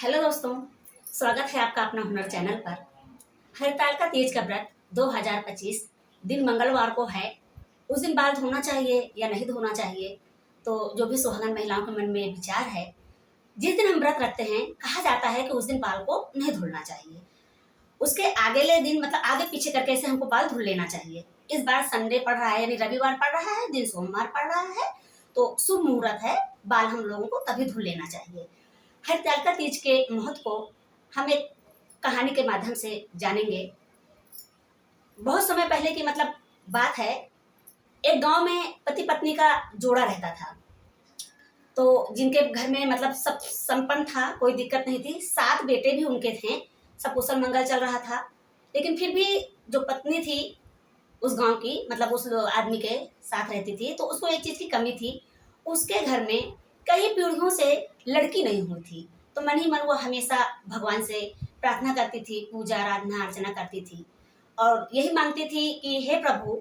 Hello दोस्तों, स्वागत है आपका अपना हुनर चैनल पर। हरतालिका तीज का व्रत 2025 दिन मंगलवार को है। उस दिन बाल धोना चाहिए या नहीं धोना चाहिए, तो जो भी सुहागन महिलाओं के मन में विचार है, जिस दिन हम व्रत रखते हैं कहा जाता है कि उस दिन बाल को नहीं धुलना चाहिए। उसके आगेले दिन मतलब आगे पीछे करके ऐसे हमको बाल धुल लेना चाहिए। इस बार संडे पड़ रहा है यानी रविवार पड़ रहा है, दिन सोमवार पड़ रहा है, तो शुभ मुहूर्त है, बाल हम लोगों को तभी धुल लेना चाहिए। हरतालिका तीज के महत्व को हम एक कहानी के माध्यम से जानेंगे। बहुत समय पहले की बात है। एक गांव में पति पत्नी का जोड़ा रहता था। तो जिनके घर में सब संपन्न था, कोई दिक्कत नहीं थी, 7 बेटे भी उनके थे, सब कुशल मंगल चल रहा था। लेकिन फिर भी जो पत्नी थी उस गांव की उस आदमी के साथ रहती थी, तो उसको एक चीज की कमी थी। उसके घर में कई पीढ़ियों से लड़की नहीं हुई थी। तो मन ही मन वो हमेशा भगवान से प्रार्थना करती थी, पूजा आराधना अर्चना करती थी और यही मांगती थी कि हे प्रभु,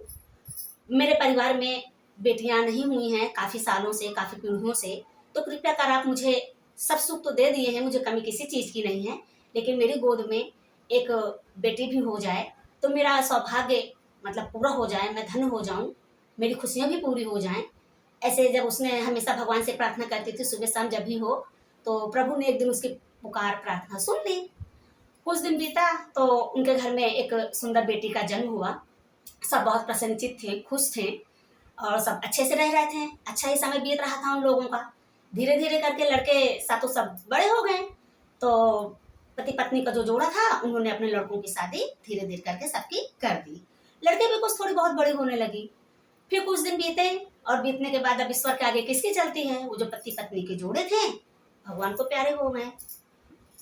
मेरे परिवार में बेटियां नहीं हुई हैं काफी सालों से, काफी पीढ़ियों से, तो कृपया कर आप मुझे सब सुख तो दे दिए हैं, मुझे कमी किसी चीज की नहीं है, लेकिन मेरी गोद में एक बेटी भी हो जाए तो मेरा सौभाग्य पूरा हो जाए, मैं धन्य हो जाऊं, मेरी खुशियां भी पूरी हो जाएं। ऐसे जब उसने हमेशा भगवान से प्रार्थना करती थी, सुबह शाम जब भी हो, तो प्रभु ने एक दिन उसकी पुकार प्रार्थना सुन ली। कुछ दिन बीता तो उनके घर में एक सुंदर बेटी का जन्म हुआ। सब बहुत प्रसन्नचित थे, खुश थे और सब अच्छे से रह रहे थे। अच्छा ही समय बीत रहा था उन लोगों का। धीरे धीरे करके लड़के सातों सब बड़े हो गए। तो पति पत्नी का जो जोड़ा था, उन्होंने अपने लड़कों की शादी धीरे धीरे करके सबकी कर दी। लड़के भी कुछ थोड़ी बहुत बड़ी होने लगी। फिर कुछ दिन बीते और बीतने के बाद अब ईश्वर के आगे किसकी चलती है, वो जो पति पत्नी के जोड़े थे भगवान को प्यारे हो गए,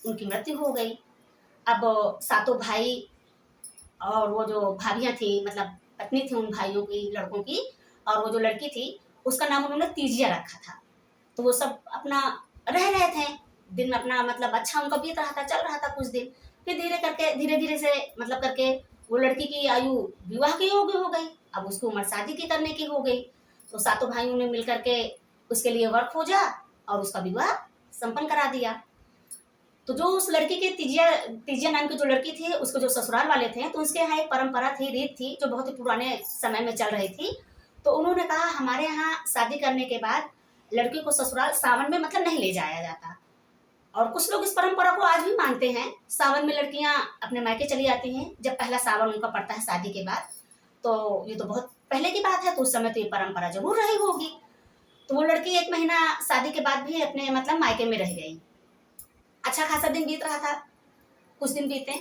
उनकी मृत्यु हो गई। अब सातों भाई और वो जो भाभियां थी, पत्नी थी उन भाइयों की, लड़कों की, और वो जो लड़की थी उसका नाम उन्होंने तीजिया रखा था। तो वो सब अपना रह रहे थे, दिन अपना अच्छा उनका बीत रहा था, चल रहा था कुछ दिन। फिर धीरे धीरे से करके वो लड़की की आयु विवाह की योग्य हो गई। अब उसकी उम्र शादी की करने की हो गई। तो सातों भाइयों ने मिलकर के उसके लिए वर खोजा और उसका विवाह संपन्न करा दिया। तो जो उस लड़की के तिजिया तिजिया नाम की जो लड़की थी, उसके जो ससुराल वाले थे, तो उसके यहाँ एक परंपरा थी, रीत थी, जो बहुत ही पुराने समय में चल रही थी। तो उन्होंने कहा हमारे यहाँ शादी करने के बाद लड़की को ससुराल सावन में नहीं ले जाया जाता। और कुछ लोग इस परंपरा को आज भी मानते हैं। सावन में लड़कियां अपने मायके चली जाती हैं जब पहला सावन उनका पड़ता है शादी के बाद। तो ये तो बहुत पहले की बात है, तो उस समय तो ये परंपरा जरूर रही होगी। तो वो लड़की 1 महीना शादी के बाद भी अपने मायके में रह गई। अच्छा खासा दिन बीत रहा था। कुछ दिन बीते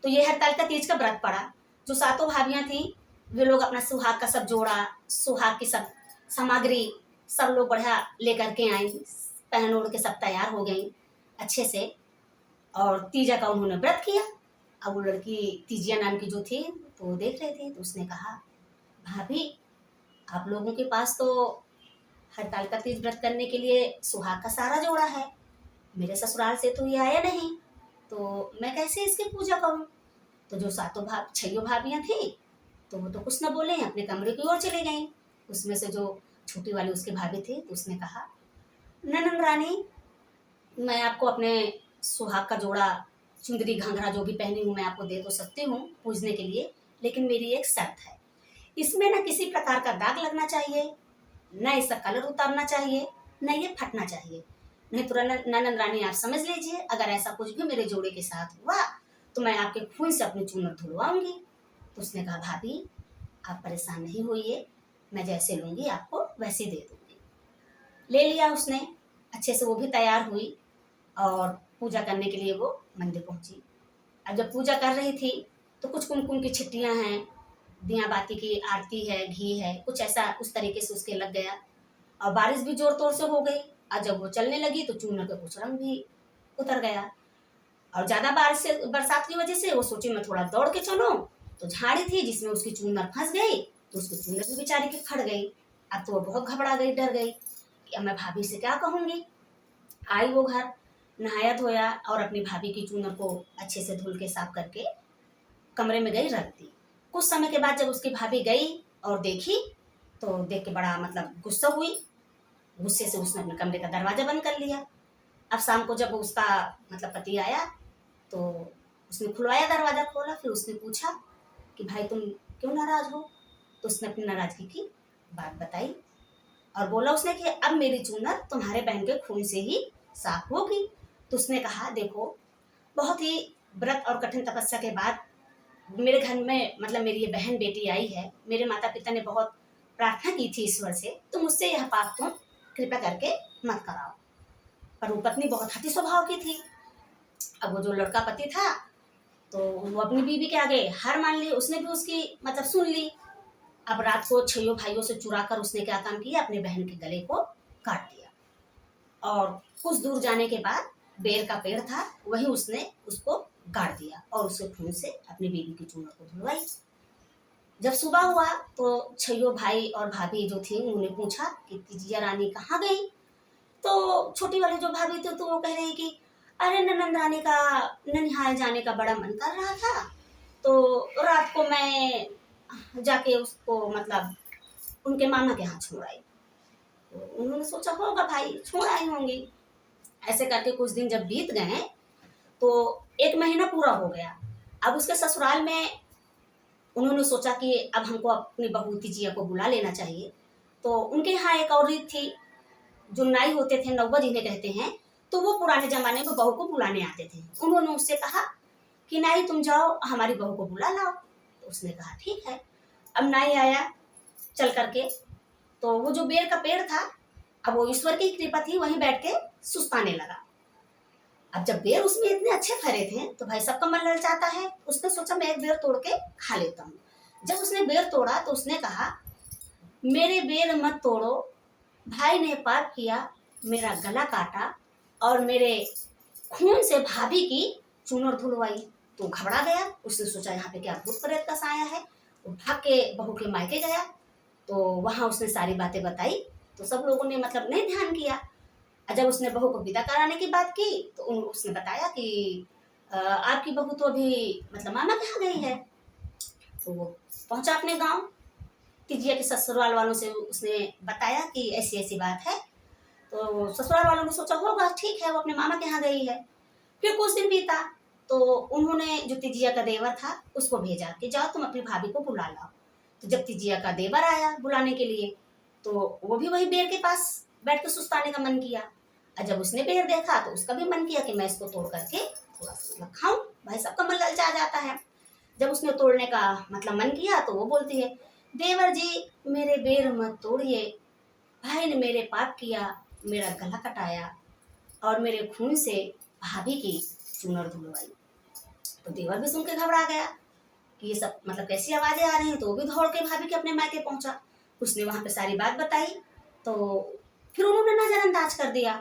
तो ये हरतालिका तीज का व्रत पड़ा। जो सातों भाभियां थी, वे लोग अपना सुहाग का सब जोड़ा, सुहाग की सब सामग्री सब लोग बढ़िया लेकर के आई, पहन ओढ़ के सब तैयार हो गई अच्छे से, और तीजा का उन्होंने व्रत किया। अब वो लड़की तीजिया नाम की जो थी, तो वो देख रही थी, तो उसने कहा भाभी, आप लोगों के पास तो हरतालिका तीज व्रत करने के लिए सुहाग का सारा जोड़ा है, मेरे ससुराल से तो ये आया नहीं, तो मैं कैसे इसकी पूजा करूं। तो जो सातों छइयों भाभियां थी, तो वो तो कुछ ना बोले, अपने कमरे की ओर चले गई। उसमें से जो छोटी वाली उसकी भाभी थी, तो उसने कहा ननन रानी, मैं आपको अपने सुहाग का जोड़ा, चुंदरी घाघरा जो भी पहनी हूँ मैं आपको दे तो सकती हूँ पूजने के लिए, लेकिन मेरी एक शर्त है, इसमें ना किसी प्रकार का दाग लगना चाहिए, न इसका कलर उतारना चाहिए, न ये फटना चाहिए। नहीं तो ननन रानी आप समझ लीजिए, अगर ऐसा कुछ भी मेरे जोड़े के साथ हुआ तो मैं आपके खून से अपनी चूनर धुलवाऊंगी। तो उसने कहा भाभी, आप परेशान नहीं होइए, मैं जैसे लूंगी आपको वैसे दे दूंगी। ले लिया उसने, अच्छे से वो भी तैयार हुई और पूजा करने के लिए वो मंदिर पहुंची। अब जब पूजा कर रही थी, तो कुछ कुमकुम की छिट्टियां हैं, दिया बाती की आरती है, घी है, कुछ ऐसा उस तरीके से उसके लग गया। और बारिश भी जोर तोर से हो गई, और जब वो चलने लगी तो चूनर का कुछ रंग भी उतर गया। और ज्यादा बरसात की वजह से वो सोची मैं थोड़ा दौड़ के चलूं, तो झाड़ी थी जिसमें उसकी चूनर फंस गई, तो उसकी चूनर भी बेचारी की फट गई। अब तो वो बहुत घबरा गई, डर गई कि अब मैं भाभी से क्या कहूंगी। आई वो घर, नहाया धोया और अपनी भाभी की चूनर को अच्छे से धुल के साफ करके कमरे में गई, रख दी। कुछ समय के बाद जब उसकी भाभी गई और देखी, तो देख के बड़ा गुस्सा हुई। गुस्से से उसने अपने कमरे का दरवाजा बंद कर लिया। अब शाम को जब उसका मतलब पति आया तो उसने खुलवाया, दरवाज़ा खोला, फिर उसने पूछा कि भाई तुम क्यों नाराज़ हो? तो उसने अपनी नाराज़गी की बात बताई और बोला उसने कि अब मेरी चूनर तुम्हारे बहन के खून से ही साफ होगी। तो उसने कहा देखो, बहुत ही व्रत और कठिन तपस्या के बाद मेरे घर में मतलब मेरी ये बहन बेटी आई है। मेरे माता पिता ने बहुत प्रार्थना की थी ईश्वर से, तो मुझसे यह पाप तुम कृपया करके मत कराओ। पर वो पत्नी बहुत हठी स्वभाव की थी। अब वो जो लड़का पति था तो वो अपनी बीवी के आगे हार मान ली, उसने भी उसकी मतलब सुन ली। अब रात को छयों भाइयों से चुरा कर उसने क्या काम किया, अपने बहन के गले को काट दिया और कुछ दूर जाने के बाद बेर का पेड़ था वहीं उसने उसको गाड़ दिया और उसके खून से अपनी बीवी की चूनर को धुलवाई। जब सुबह हुआ तो छयों भाई और भाभी जो थी उन्होंने पूछा कि तिजिया रानी कहाँ गई? तो छोटी वाली जो भाभी थी तो वो कह रही कि अरे ननंद रानी का ननिहाल जाने का बड़ा मन कर रहा था, तो रात को मैं जाके उसको मतलब उनके मामा के यहाँ छोड़ आई। तो उन्होंने सोचा होगा भाई छोड़ आई होंगी। ऐसे करके कुछ दिन जब बीत गए तो 1 महीना पूरा हो गया। अब उसके ससुराल में उन्होंने सोचा कि अब हमको अपनी बहू तिजिया को बुला लेना चाहिए। तो उनके यहाँ एक और रीत थी, जो नाई होते थे, नौबा जिन्हें कहते हैं, तो वो पुराने जमाने में बहू को बुलाने आते थे। उन्होंने उससे कहा कि नाई तुम जाओ हमारी बहू को बुला लाओ। तो उसने कहा ठीक है। अब नाई आया चल करके, तो वो जो बेर का पेड़ था, अब वो ईश्वर की कृपा थी, वहीं बैठ के सुस्ताने लगा। अब जब बेर उसमें इतने अच्छे फरे थे तो भाई सबका मन ललचाता है, उसने सोचा मैं एक बेर तोड़ के खा लेता हूँ। जब उसने बेर तोड़ा तो उसने कहा मेरे बेर मत तोड़ो, भाई ने पाप किया, मेरा गला काटा और मेरे खून से भाभी की चूनर धुलवाई। तो घबरा गया, उसने सोचा यहाँ पे क्या भूत प्रेत का साया है। वो भाग के बहू के मायके गया, तो वहाँ उसने सारी बातें बताई। तो सब लोगों ने मतलब नहीं ध्यान किया। और जब उसने बहू को विदा कराने की बात की तो उसने बताया कि आपकी बहू तो अभी मतलब मामा के यहाँ गई है। तो वो पहुंचा अपने गांव, तिजिया के ससुराल वालों से उसने बताया कि ऐसी ऐसी बात है। तो ससुराल वालों ने सोचा होगा ठीक है वो अपने मामा के यहाँ गई है। फिर कुछ दिन बीता तो उन्होंने जो तिजिया का देवर था उसको भेजा कि जाओ तुम अपनी भाभी को बुला लाओ। तो जब तिजिया का देवर आया बुलाने के लिए तो वो भी वही बेर के पास बैठ के सुस्ताने का मन किया। और जब उसने बेर देखा तो उसका भी मन किया कि मैं इसको तोड़ करके थोड़ा सा मतलब खाऊं, भाई सबका मन ललचा जाता है। जब उसने तोड़ने का मतलब मन किया तो वो बोलती है देवर जी मेरे बेर मत तोड़िए, भाई ने मेरे पाप किया, मेरा गला कटाया और मेरे खून से भाभी की चूनर धुलवाई। तो देवर भी सुन के घबरा गया कि ये सब मतलब कैसी आवाजें आ रही हैं। तो वो भी दौड़ के भाभी के अपने मायके पहुंचा, उसने वहां पे सारी बात बताई। तो फिर उन्होंने नजरअंदाज कर दिया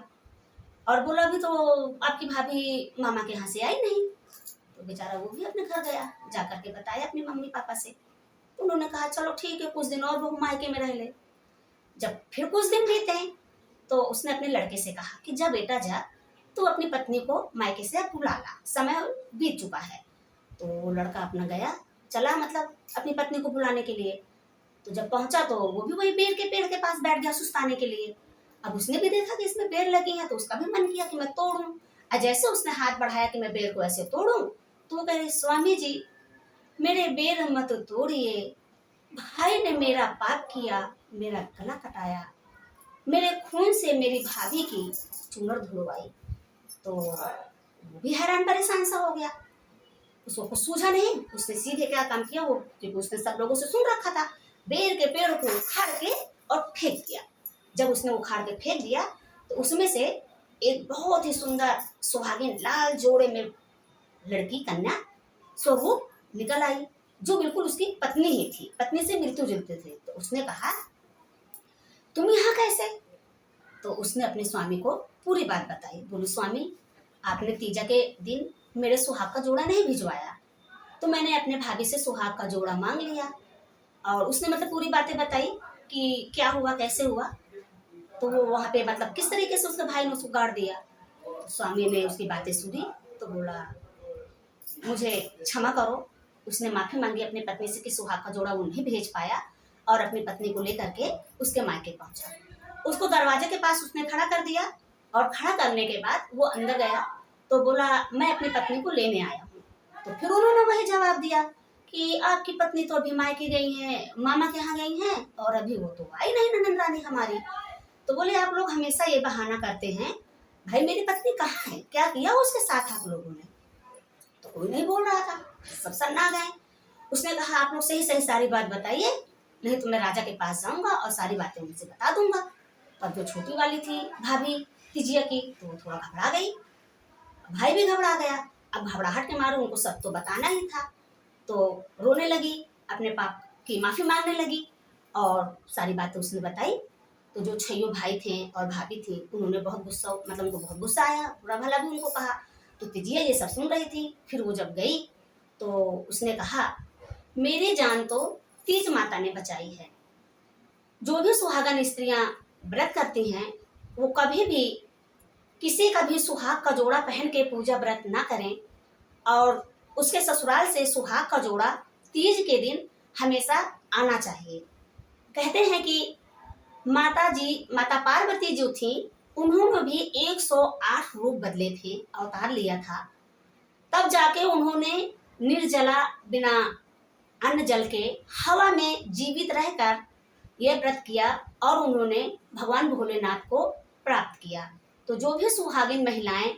और बोला अभी तो आपकी भाभी मामा के यहाँ से आई नहीं। तो बेचारा वो भी अपने घर गया, जा करके बताया अपनी मम्मी पापा से। तो उन्होंने कहा चलो ठीक है कुछ दिन और बहू मायके में रह ले। जब फिर कुछ दिन बीते तो उसने अपने लड़के से कहा कि जा बेटा जा, तू अपनी पत्नी को मायके से बुला ला, समय बीत चुका है। तो वो लड़का अपना गया, चला मतलब अपनी पत्नी को बुलाने के लिए। तो जब पहुंचा तो वो भी वही बेर के पेड़ के पास बैठ गया सुस्ताने के लिए। अब उसने भी देखा कि इसमें बेर लगी है तो उसका भी मन किया कि मैं तोड़ूं। और जैसे उसने हाथ बढ़ाया कि मैं बेर को ऐसे तोड़ूं तो वो कह रही स्वामी जी मेरे बेर मत तोड़िए, भाई ने मेरा पाप किया, मेरा गला कटाया, मेरे खून से मेरी भाभी की चूनर धुलवाई। तो वो भी हैरान परेशान सा हो गया, उसको कुछ सूझा नहीं। उसने सीधे क्या काम किया, वो क्योंकि उसने सब लोगों से सुन रखा था, बेर के पेड़ को उखाड़ के और फेंक दिया। जब उसने उखाड़ के फेंक दिया तो उसमें से एक बहुत ही सुंदर सुहागिन लाल जोड़े में लड़की कन्या स्वरूप निकल आई, जो बिल्कुल उसकी पत्नी ही थी, पत्नी से मिलते जुलते थे। तो उसने कहा तुम यहाँ कैसे? तो उसने अपने स्वामी को पूरी बात बताई। बोली स्वामी आपने तीजा के दिन मेरे सुहाग का जोड़ा नहीं भिजवाया, तो मैंने अपने भाभी से सुहाग का जोड़ा मांग लिया। और उसने मतलब पूरी बातें बताई कि क्या हुआ कैसे हुआ। तो वो वहाँ पे मतलब किस तरीके से उसके भाई ने उसको गाड़ दिया। तो स्वामी ने उसकी बातें सुनी तो बोला मुझे क्षमा करो। उसने माफी मांगी अपनी पत्नी से कि सुहाग का जोड़ा वो नहीं भेज पाया और अपनी पत्नी को लेकर के उसके मायके पहुंचा। उसको दरवाजे के पास उसने खड़ा कर दिया और खड़ा करने के बाद वो अंदर गया तो बोला मैं अपनी पत्नी को लेने आया हूँ। तो फिर उन्होंने वही जवाब दिया कि आपकी पत्नी तो अभी मायके गई हैं, मामा के यहाँ गई हैं और अभी वो तो आई नहीं ननद रानी हमारी। तो बोले आप लोग हमेशा ये बहाना करते हैं, भाई मेरी पत्नी कहाँ है, क्या किया उसके साथ आप लोगों ने? तो कोई नहीं बोल रहा था, सब सन्ना गए। उसने कहा आप लोग सही सही सारी बात बताइए, नहीं तो मैं राजा के पास जाऊंगा और सारी बातें उनसे बता दूंगा। पर जो छोटी वाली थी भाभी तिजिया की, तो वो थोड़ा घबरा गई, भाई भी घबरा गया। अब घबराहट के मारे उनको सब तो बताना ही था, तो रोने लगी, अपने पाप की माफी मांगने लगी और सारी बातें उसने बताई। तो जो छयो भाई थे और भाभी थी उन्होंने बहुत गुस्सा, मतलब उनको बहुत गुस्सा आया, बुरा भला भी उनको कहा। तो तिजिया ये सब सुन रही थी। फिर वो जब गई तो उसने कहा मेरी जान तो तीज माता ने बचाई है। जो भी सुहागन स्त्रियां व्रत करती हैं वो कभी भी किसी का भी सुहाग का जोड़ा पहन के पूजा व्रत ना करें, और उसके ससुराल से सुहाग का जोड़ा तीज के दिन हमेशा आना चाहिए। कहते हैं कि माता पार्वती जो थी उन्होंने भी 108 रूप बदले थे, अवतार लिया था, तब जाके उन्होंने निर्जला बिना अन्न जल के हवा में जीवित रहकर यह व्रत किया और उन्होंने भगवान भोलेनाथ को प्राप्त किया। तो जो भी सुहागिन महिलाएं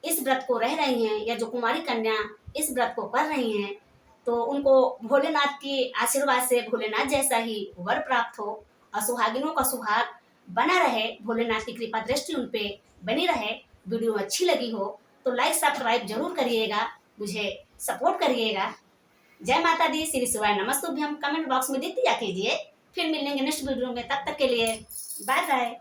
इस व्रत को रह रही हैं या जो कुमारी कन्या इस व्रत को कर रही हैं, तो उनको भोलेनाथ के आशीर्वाद से भोलेनाथ जैसा ही वर प्राप्त हो और सुहागिनों का सुहाग बना रहे, भोलेनाथ की कृपा दृष्टि उन पे बनी रहे। वीडियो अच्छी लगी हो तो लाइक सब्सक्राइब जरूर करिएगा, मुझे सपोर्ट करिएगा। जय माता दी, श्री शिवाय नमस्तुभ्यम। कमेंट बॉक्स में दिखती जा कीजिए। फिर मिलेंगे नेक्स्ट वीडियो में, तब तक के लिए बाय बाय।